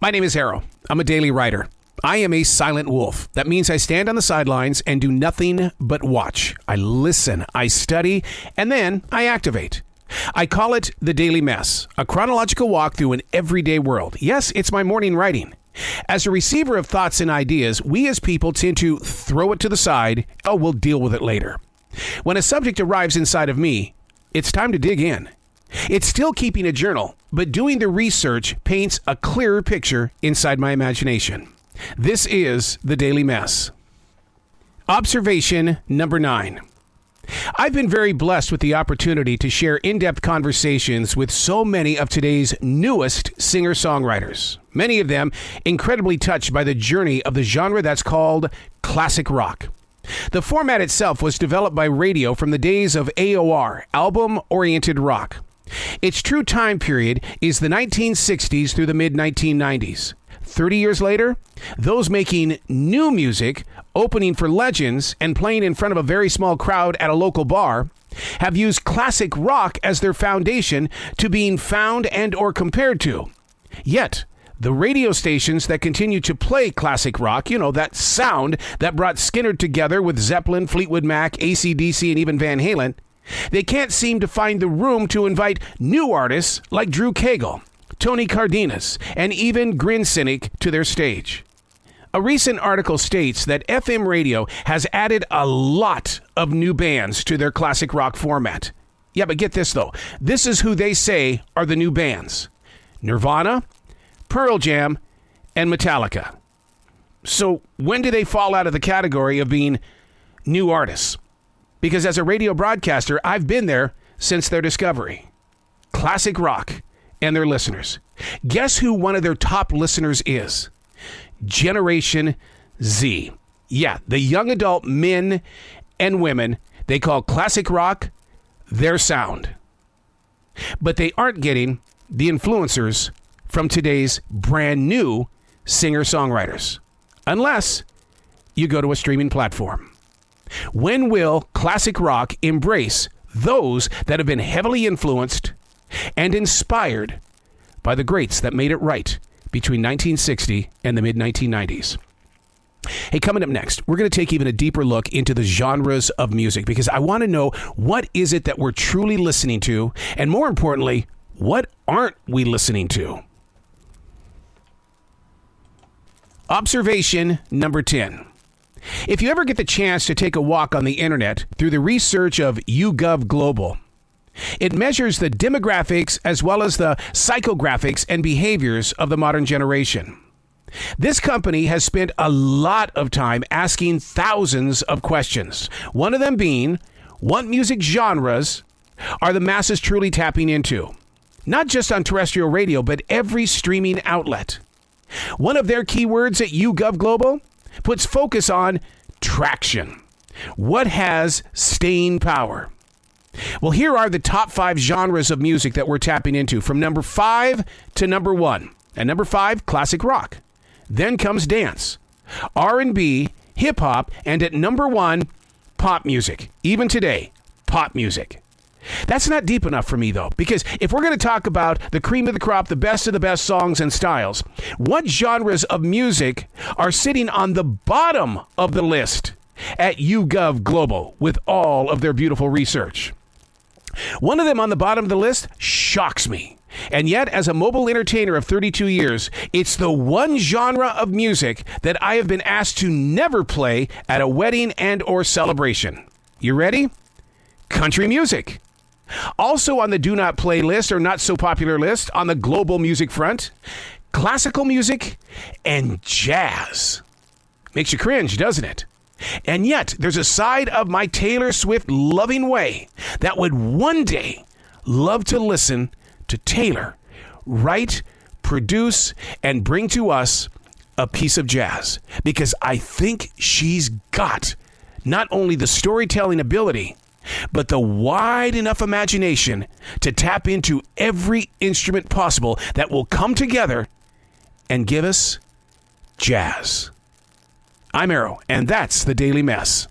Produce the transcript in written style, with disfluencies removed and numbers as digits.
My name is Arroe. I'm a daily writer. I am a silent wolf. That means I stand on the sidelines and do nothing but watch. I listen, I study, and then I activate. I call it the Daily Mess, a chronological walk through an everyday world. Yes, it's my morning writing. As a receiver of thoughts and ideas, we as people tend to throw it to the side. Oh, we'll deal with it later. When a subject arrives inside of me, it's time to dig in. It's still keeping a journal, but doing the research paints a clearer picture inside my imagination. This is the Daily Mess. Observation number 9. I've been very blessed with the opportunity to share in-depth conversations with so many of today's newest singer-songwriters. Many of them incredibly touched by the journey of the genre that's called classic rock. The format itself was developed by radio from the days of AOR, album-oriented rock. Its true time period is the 1960s through the mid-1990s. 30 years later, those making new music, opening for legends, and playing in front of a very small crowd at a local bar, have used classic rock as their foundation to being found and or compared to. Yet, the radio stations that continue to play classic rock, that sound that brought Skynyrd together with Zeppelin, Fleetwood Mac, AC/DC, and even Van Halen, they can't seem to find the room to invite new artists like Drew Cagle, Tony Cardenas, and even Grin Cynic to their stage. A recent article states that FM radio has added a lot of new bands to their classic rock format. Yeah, but get this though. This is who they say are the new bands: Nirvana, Pearl Jam, and Metallica. So when do they fall out of the category of being new artists? Because as a radio broadcaster, I've been there since their discovery. Classic rock and their listeners. Guess who one of their top listeners is? Generation Z. Yeah, the young adult men and women, they call classic rock their sound. But they aren't getting the influencers from today's brand new singer-songwriters. Unless you go to a streaming platform. When will classic rock embrace those that have been heavily influenced and inspired by the greats that made it right between 1960 and the mid-1990s? Hey, coming up next, we're going to take even a deeper look into the genres of music because I want to know, what is it that we're truly listening to? And more importantly, what aren't we listening to? Observation number 10. If you ever get the chance to take a walk on the internet through the research of YouGov Global, it measures the demographics as well as the psychographics and behaviors of the modern generation. This company has spent a lot of time asking thousands of questions, one of them being, what music genres are the masses truly tapping into? Not just on terrestrial radio, but every streaming outlet. One of their keywords at YouGov Global puts focus on traction. What has staying power? Well, here are the top 5 genres of music that we're tapping into from number 5 to number 1. At number 5, classic rock. Then comes dance, R&B, hip hop, and at number 1, pop music. Even today, pop music. That's not deep enough for me, though, because if we're going to talk about the cream of the crop, the best of the best songs and styles, what genres of music are sitting on the bottom of the list at YouGov Global with all of their beautiful research? One of them on the bottom of the list shocks me. And yet, as a mobile entertainer of 32 years, it's the one genre of music that I have been asked to never play at a wedding and or celebration. You ready? Country music. Also on the do not play list or not so popular list on the global music front, classical music and jazz. Makes you cringe, doesn't it? And yet there's a side of my Taylor Swift loving way that would one day love to listen to Taylor write, produce, and bring to us a piece of jazz, because I think she's got not only the storytelling ability, but the wide enough imagination to tap into every instrument possible that will come together and give us jazz. I'm Arroe, and that's the Daily Mess.